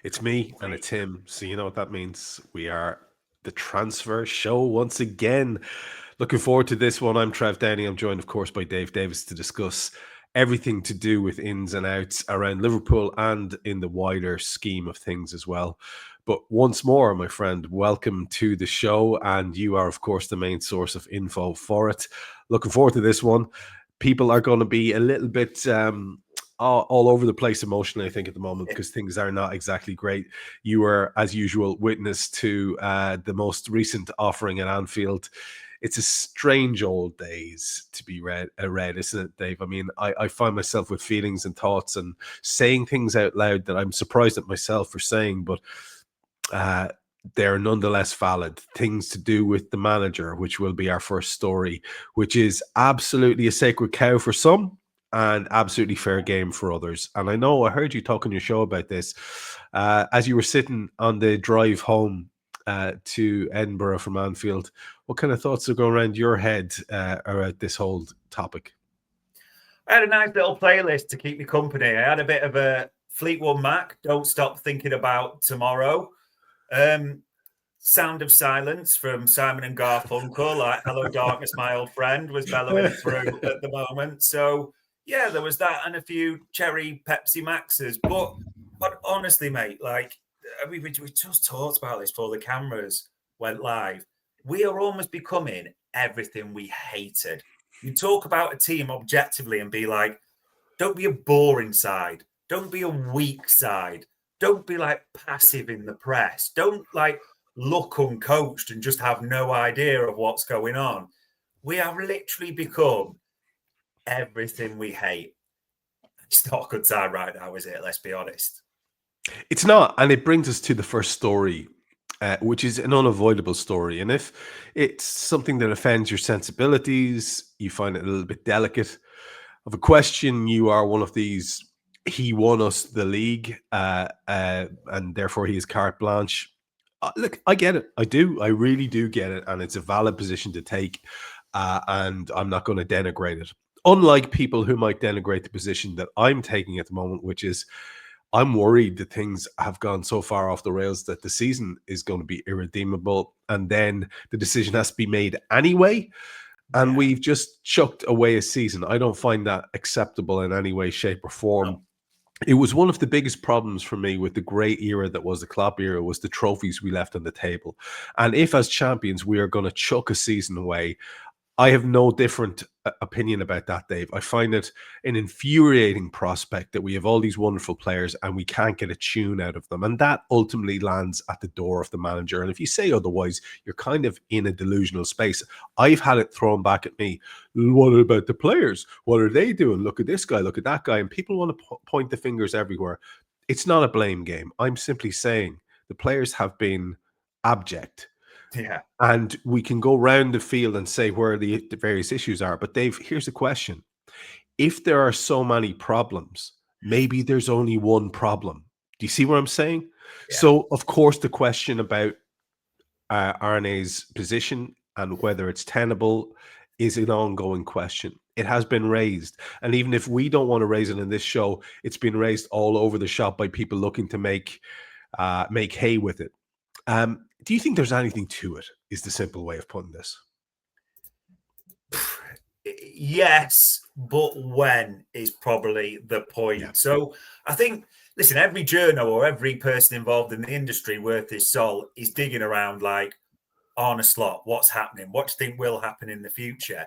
It's me and it's him. So you know what that means. We are the transfer show once again. Looking forward to this one. I'm Trev Downey. I'm joined, of course, by Dave Davis to discuss everything to do with ins and outs around Liverpool and in the wider scheme of things as well. But once more, my friend, welcome to the show. And you are, of course, the main source of info for it. Looking forward to this one. People are going to be a little bit all over the place emotionally, I think, at the moment, because things are not exactly great. You were, as usual, witness to the most recent offering at Anfield. It's a strange old days to be read, isn't it, Dave? I mean, I find myself with feelings and thoughts and saying things out loud that I'm surprised at myself for saying, but they're nonetheless valid. Things to do with the manager, which will be our first story, which is absolutely a sacred cow for some and absolutely fair game for others. And I know I heard you talk on your show about this as you were sitting on the drive home to Edinburgh from Anfield. What kind of thoughts are going around your head about this whole topic? I had a nice little playlist to keep me company. I had a bit of a Fleetwood Mac, Don't Stop Thinking About Tomorrow. Sound of Silence from Simon and Garfunkel, like Hello Darkness, My Old Friend, was bellowing through at the moment. So, yeah, there was that and a few cherry Pepsi Maxes. But honestly, mate, like, we just talked about this before the cameras went live. We are almost becoming everything we hated. You talk about a team objectively and be like, don't be a boring side. Don't be a weak side. Don't be like passive in the press. Don't like look uncoached and just have no idea of what's going on. We have literally become everything we hate. It's not a good time right now, is it? Let's be honest. It's not. And it brings us to the first story, which is an unavoidable story. And if it's something that offends your sensibilities, you find it a little bit delicate, of a question, you are one of these, he won us the league, and therefore he has carte blanche. Look, I get it. I do. I really do get it. And it's a valid position to take. And I'm not going to denigrate it. Unlike people who might denigrate the position that I'm taking at the moment, which is I'm worried that things have gone so far off the rails that the season is going to be irredeemable. And then the decision has to be made anyway. And we've just chucked away a season. I don't find that acceptable in any way, shape, or form. No. It was one of the biggest problems for me with the great era that was the Klopp era, was the trophies we left on the table. And if as champions we are going to chuck a season away, I have no different opinion about that, Dave. I find it an infuriating prospect that we have all these wonderful players and we can't get a tune out of them. And that ultimately lands at the door of the manager. And if you say otherwise, you're kind of in a delusional space. I've had it thrown back at me. What about the players? What are they doing? Look at this guy, look at that guy. And people want to point the fingers everywhere. It's not a blame game. I'm simply saying the players have been abject. Yeah. And we can go round the field and say where the various issues are. But Dave, here's the question. If there are so many problems, maybe there's only one problem. Do you see what I'm saying? Yeah. So, of course, the question about Arne's position and whether it's tenable is an ongoing question. It has been raised. And even if we don't want to raise it in this show, it's been raised all over the shop by people looking to make hay with it. Do you think there's anything to it, is the simple way of putting this? Yes, but when is probably the point. Yeah. So I think, listen, every journal or every person involved in the industry worth his salt is digging around like, Arne Slot, what's happening? What do you think will happen in the future?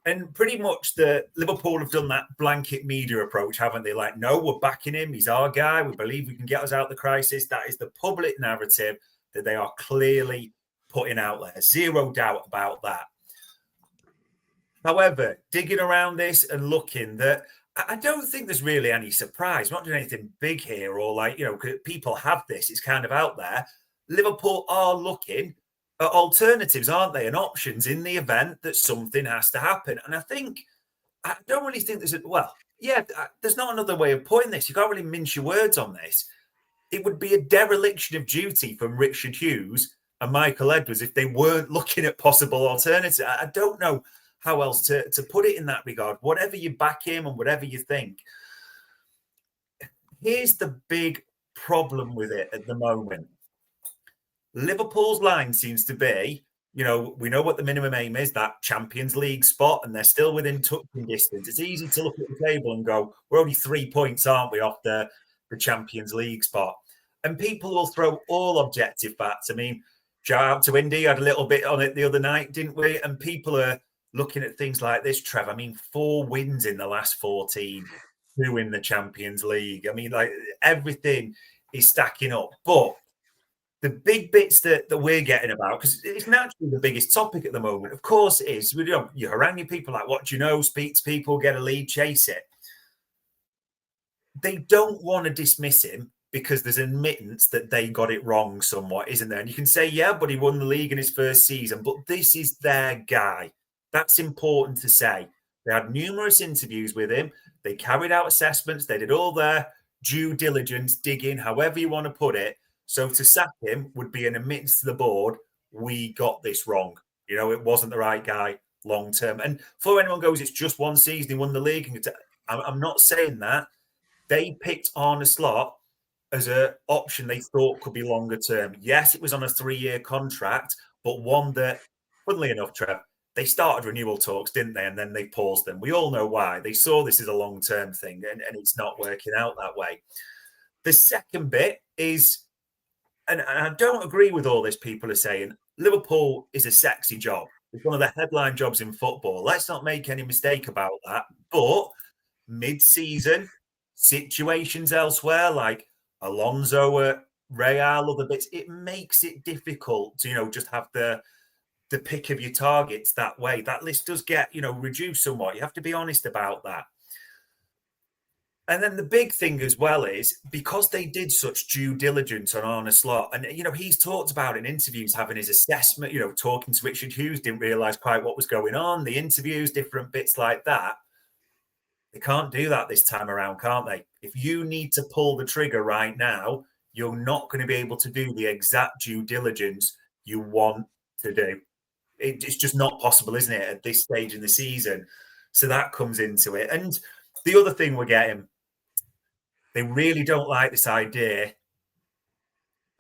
And pretty much the Liverpool have done that blanket media approach, haven't they? Like, no, we're backing him. He's our guy. We believe we can get us out of the crisis. That is the public narrative that they are clearly putting out there. Zero doubt about that. However, digging around this and looking, that I don't think there's really any surprise. We're not doing anything big here, or like, you know, people have this. It's kind of out there. Liverpool are looking at alternatives, aren't they? And options in the event that something has to happen. And I don't really think there's not another way of putting this. You can't really mince your words on this. It would be a dereliction of duty from Richard Hughes and Michael Edwards if they weren't looking at possible alternatives. I don't know how else to put it in that regard. Whatever you back him and whatever you think. Here's the big problem with it at the moment. Liverpool's line seems to be, we know what the minimum aim is, that Champions League spot, and they're still within touching distance. It's easy to look at the table and go, we're only 3 points, aren't we, off the Champions League spot? And people will throw all objective bats. I mean, shout out to Indy, had a little bit on it the other night, didn't we? And people are looking at things like this, Trev. I mean, 4 wins in the last 14, 2 in the Champions League. I mean, like, everything is stacking up. But the big bits that we're getting about, because it's naturally the biggest topic at the moment, of course it is. You harangue your people like, what do you know? Speak to people, get a lead, chase it. They don't want to dismiss him because there's admittance that they got it wrong somewhat, isn't there? And you can say, yeah, but he won the league in his first season. But this is their guy. That's important to say. They had numerous interviews with him. They carried out assessments. They did all their due diligence, digging, however you want to put it. So to sack him would be an admittance to the board, we got this wrong. It wasn't the right guy long term. And before anyone goes, it's just one season, he won the league. I'm not saying that. They picked Arne Slot as an option they thought could be longer term. Yes, it was on a 3-year contract, but one that, funnily enough, Trev, they started renewal talks, didn't they? And then they paused them. We all know why. They saw this as a long-term thing, and it's not working out that way. The second bit is, and I don't agree with all this people are saying, Liverpool is a sexy job. It's one of the headline jobs in football. Let's not make any mistake about that. But mid-season, situations elsewhere, like Alonso at Real, other bits, it makes it difficult to, just have the pick of your targets that way. That list does get, reduced somewhat. You have to be honest about that. And then the big thing as well is, because they did such due diligence on Arne Slot, and, he's talked about in interviews having his assessment, talking to Richard Hughes, didn't realise quite what was going on, the interviews, different bits like that. They can't do that this time around, can't they? If you need to pull the trigger right now, you're not going to be able to do the exact due diligence you want to do. It's just not possible, isn't it, at this stage in the season? So that comes into it. And the other thing we're getting, they really don't like this idea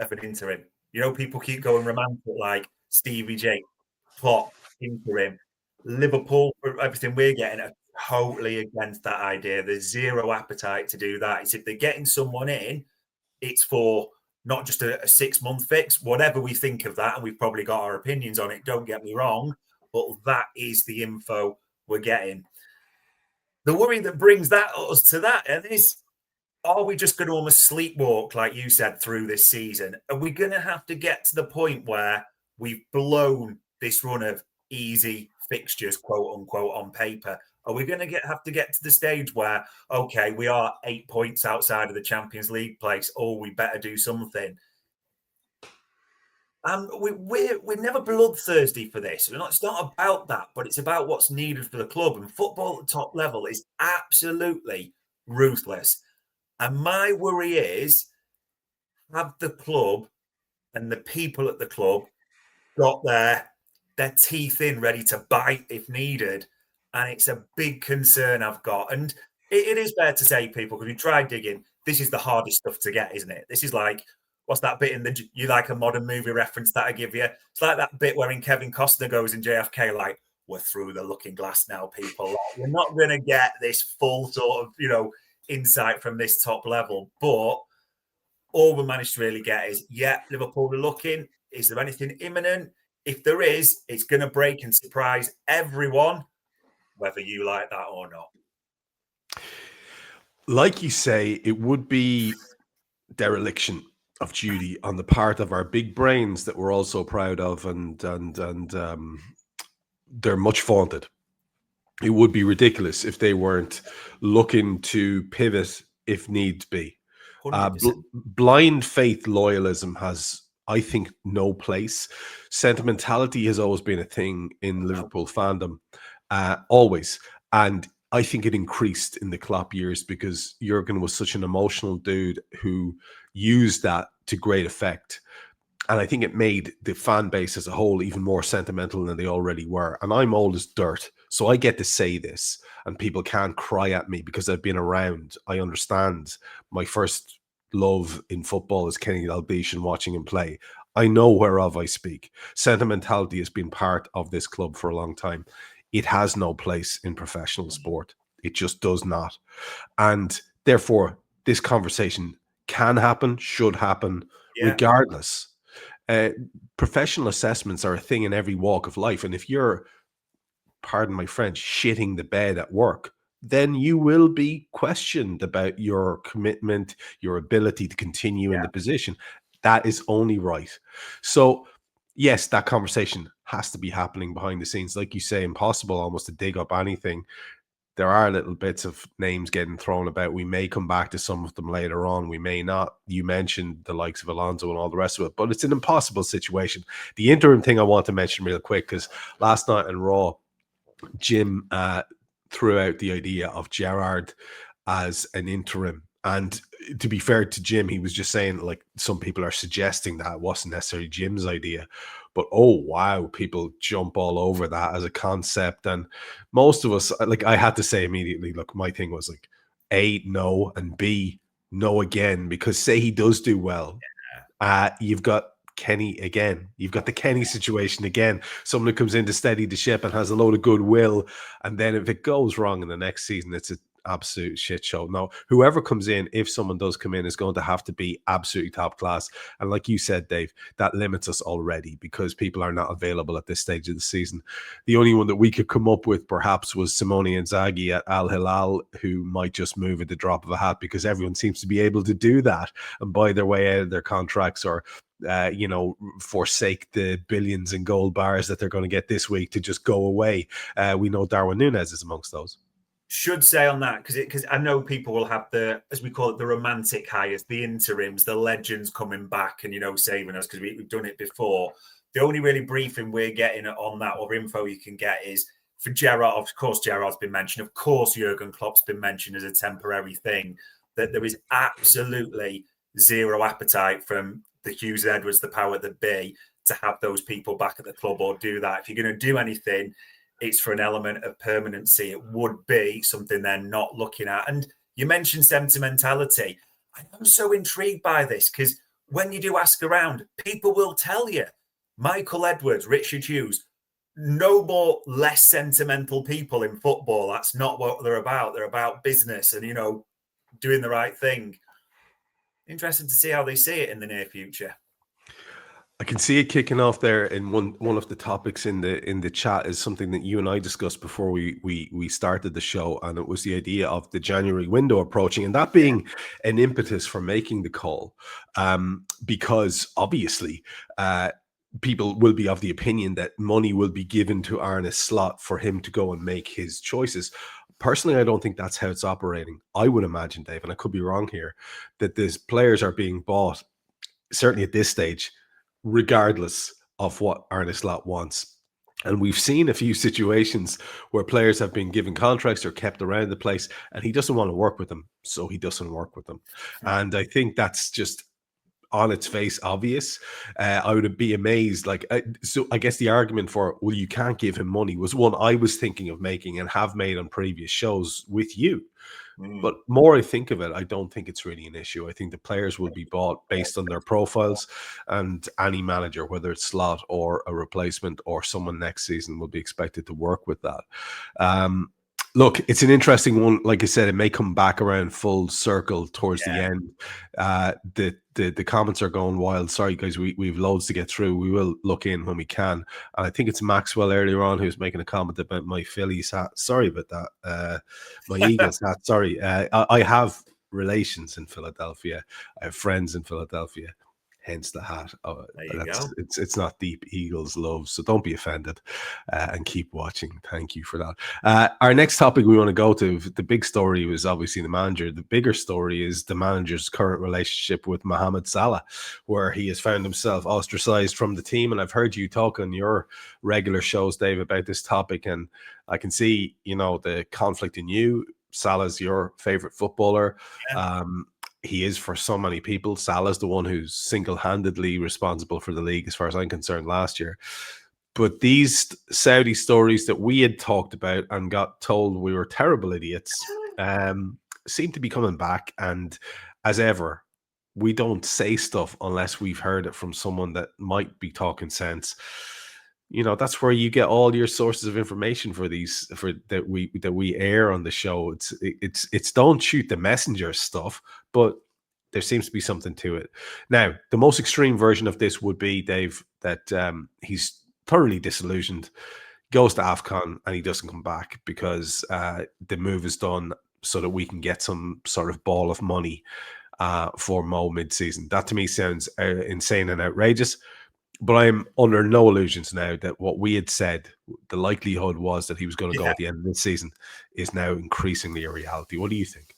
of an interim. People keep going romantic, like Stevie J, Klopp, interim. Liverpool, for everything we're getting, are totally against that idea. There's zero appetite to do that. It's if they're getting someone in, it's for not just a 6-month fix, whatever we think of that, and we've probably got our opinions on it, don't get me wrong, but that is the info we're getting. The worry that brings us to that is, are we just going to almost sleepwalk, like you said, through this season? Are we going to have to get to the point where we've blown this run of easy fixtures, quote unquote, on paper? Are we going to have to get to the stage where, okay, we are 8 points outside of the Champions League place, or we better do something? We're never bloodthirsty for this. It's not about that, but it's about what's needed for the club. And football at the top level is absolutely ruthless. And my worry is, have the club and the people at the club got their teeth in, ready to bite if needed? And it's a big concern I've got. And it is fair to say, people, because we tried digging, this is the hardest stuff to get, isn't it? This is like, what's that bit in you like a modern movie reference that I give you? It's like that bit where in Kevin Costner goes in JFK, like, we're through the looking glass now, people. Like, you're not going to get this full sort of, insight from this top level. But all we managed to really get is, Liverpool are looking. Is there anything imminent? If there is, it's going to break and surprise everyone, whether you like that or not. Like you say, it would be dereliction of duty on the part of our big brains that we're all so proud of, and they're much vaunted. It would be ridiculous if they weren't looking to pivot if need be. Blind faith loyalism has, I think, no place. Sentimentality has always been a thing in Liverpool fandom, always. And I think it increased in the Klopp years because Jurgen was such an emotional dude who used that to great effect. And I think it made the fan base as a whole even more sentimental than they already were. And I'm old as dirt, so I get to say this, and people can't cry at me because I've been around. I understand my first love in football is Kenny Dalglish and watching him play. I know whereof I speak. Sentimentality has been part of this club for a long time. It has no place in professional sport. It just does not. And therefore, this conversation can happen, should happen, regardless. Professional assessments are a thing in every walk of life. And if you're, pardon my French, shitting the bed at work, then you will be questioned about your commitment, your ability to continue in the position. That is only right. So, yes, that conversation has to be happening behind the scenes. Like you say, impossible almost to dig up anything. There are little bits of names getting thrown about. We may come back to some of them later on. We may not. You mentioned the likes of Alonso and all the rest of it, but it's an impossible situation. The interim thing I want to mention real quick, because last night on Raw, Jim threw out the idea of Gerrard as an interim. And to be fair to Jim, he was just saying, like, some people are suggesting that it wasn't necessarily Jim's idea. But, oh, wow, people jump all over that as a concept. And most of us, like, I had to say immediately, look, my thing was like, A, no, and B, no again. Because say he does do well, you've got Kenny again. You've got the Kenny situation again. Someone who comes in to steady the ship and has a load of goodwill. And then if it goes wrong in the next season, it's an absolute shit show. Now, whoever comes in, if someone does come in, is going to have to be absolutely top class. And like you said, Dave, that limits us already because people are not available at this stage of the season. The only one that we could come up with perhaps was Simone Inzaghi at Al Hilal, who might just move at the drop of a hat because everyone seems to be able to do that and buy their way out of their contracts or forsake the billions in gold bars that they're going to get this week to just go away. We know Darwin Núñez is amongst those. Should say on that, because I know people will have the, as we call it, the romantic hires, the interims, the legends coming back and, saving us because we've done it before. The only really briefing we're getting on that or info you can get is for Gerrard. Of course, Gerrard's been mentioned. Of course, Jurgen Klopp's been mentioned as a temporary thing. That there is absolutely zero appetite from the Hughes and Edwards, the power that be, to have those people back at the club or do that. If you're going to do anything, it's for an element of permanency. It would be something they're not looking at. And you mentioned sentimentality. I'm so intrigued by this because when you do ask around, people will tell you Michael Edwards, Richard Hughes, no more less sentimental people in football. That's not what they're about. They're about business and, doing the right thing. Interesting to see how they see it in the near future. I can see it kicking off there. In one of the topics in the chat is something that you and I discussed before we started the show, and it was the idea of the January window approaching, and that being an impetus for making the call, because obviously people will be of the opinion that money will be given to Arne Slot for him to go and make his choices. Personally, I don't think that's how it's operating. I would imagine, Dave, and I could be wrong here, that these players are being bought, certainly at this stage, regardless of what Arne Slot wants. And we've seen a few situations where players have been given contracts or kept around the place, and he doesn't want to work with them, so he doesn't work with them. And I think that's just on its face obvious. I would be amazed. So I guess the argument for, well, you can't give him money was one I was thinking of making and have made on previous shows with you. But more I think of it, I don't think it's really an issue. I think the players will be bought based on their profiles, and any manager, whether it's Slot or a replacement or someone next season, will be expected to work with that. Look, it's an interesting one. Like I said, it may come back around full circle towards the end. The comments are going wild. Sorry, guys, we've loads to get through. We will look in when we can. And I think it's Maxwell earlier on who's making a comment about my Phillies hat. Sorry about that. My Eagles hat. Sorry. I have relations in Philadelphia. I have friends in Philadelphia. Hence the hat. It's not deep Eagles love, so don't be offended and keep watching. Thank you for that. Our next topic we want to go to, the big story was obviously the manager. The bigger story is the manager's current relationship with Mohamed Salah, where he has found himself ostracized from the team. And I've heard you talk on your regular shows, Dave, about this topic, and I can see, the conflict in you. Salah's your favorite footballer. He is for so many people. Salah's the one who's single-handedly responsible for the league, as far as I'm concerned, last year. But these Saudi stories that we had talked about and got told we were terrible idiots seem to be coming back. And as ever, we don't say stuff unless we've heard it from someone that might be talking sense. That's where you get all your sources of information for that we air on the show. It's don't shoot the messenger stuff, but there seems to be something to it. Now, the most extreme version of this would be, Dave, that he's thoroughly disillusioned, goes to AFCON, and he doesn't come back because the move is done so that we can get some sort of ball of money for Mo mid-season. That to me sounds insane and outrageous. But I'm under no illusions now that what we had said, the likelihood was that he was going to go at the end of this season, is now increasingly a reality. What do you think?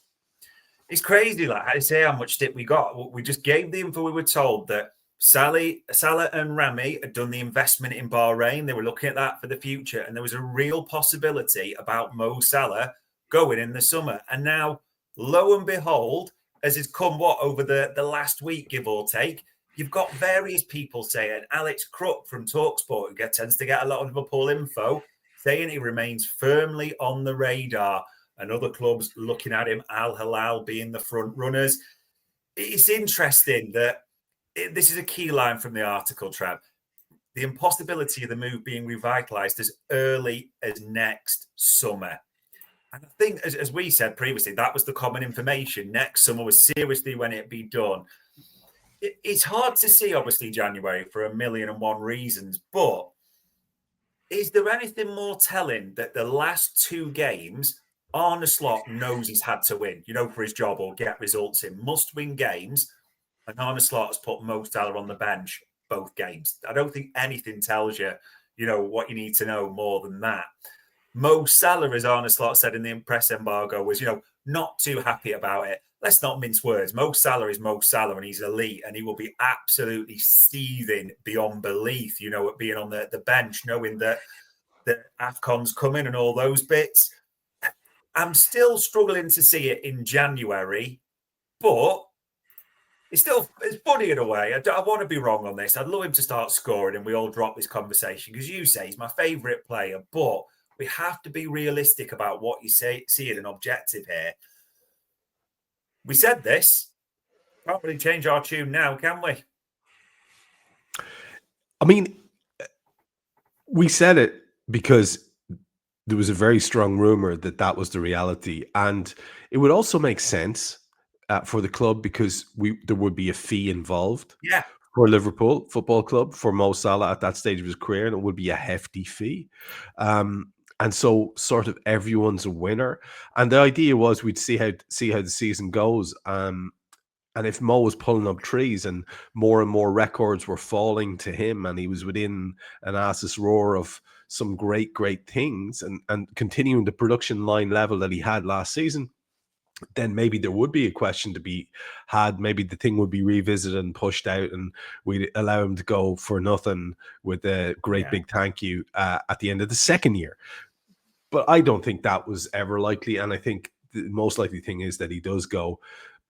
It's crazy, like I say, how much stick we got. We just gave the info. We were told that Salah and Rami had done the investment in Bahrain. They were looking at that for the future, and there was a real possibility about Mo Salah going in the summer. And now, lo and behold, as has come over the last week, give or take, you've got various people saying, Alex Crook from TalkSport, who tends to get a lot of Liverpool info, saying he remains firmly on the radar, and other clubs looking at him, Al Hilal being the front runners. It's interesting that this is a key line from the article, Trev. The impossibility of the move being revitalised as early as next summer. And I think, as we said previously, that was the common information. Next summer was seriously when it'd be done. It's hard to see, obviously, January for 1,000,001 reasons, but is there anything more telling that the last two games, Arne Slot knows he's had to win, for his job or get results in must-win games, and Arne Slot has put Mo Salah on the bench both games. I don't think anything tells you, what you need to know more than that. Mo Salah, as Arne Slot said in the press embargo, was, not too happy about it. Let's not mince words. Mo Salah is Mo Salah, and he's elite, and he will be absolutely seething beyond belief, at being on the bench, knowing that the AFCON's coming and all those bits. I'm still struggling to see it in January, but it's funny in a way. I want to be wrong on this. I'd love him to start scoring and we all drop this conversation because you say he's my favourite player, but we have to be realistic about what you see it an objective here. We said this. Can't really change our tune now, can we? I mean, we said it because there was a very strong rumor that was the reality. And it would also make sense for the club because there would be a fee involved for Liverpool Football Club for Mo Salah at that stage of his career, and it would be a hefty fee. And so sort of everyone's a winner. And the idea was we'd see how the season goes. And if Mo was pulling up trees and more records were falling to him and he was within an ass's roar of some great things and continuing the production line level that he had last season, then maybe there would be a question to be had. Maybe the thing would be revisited and pushed out and we'd allow him to go for nothing with a great big thank you at the end of the second year. But I don't think that was ever likely. And I think the most likely thing is that he does go.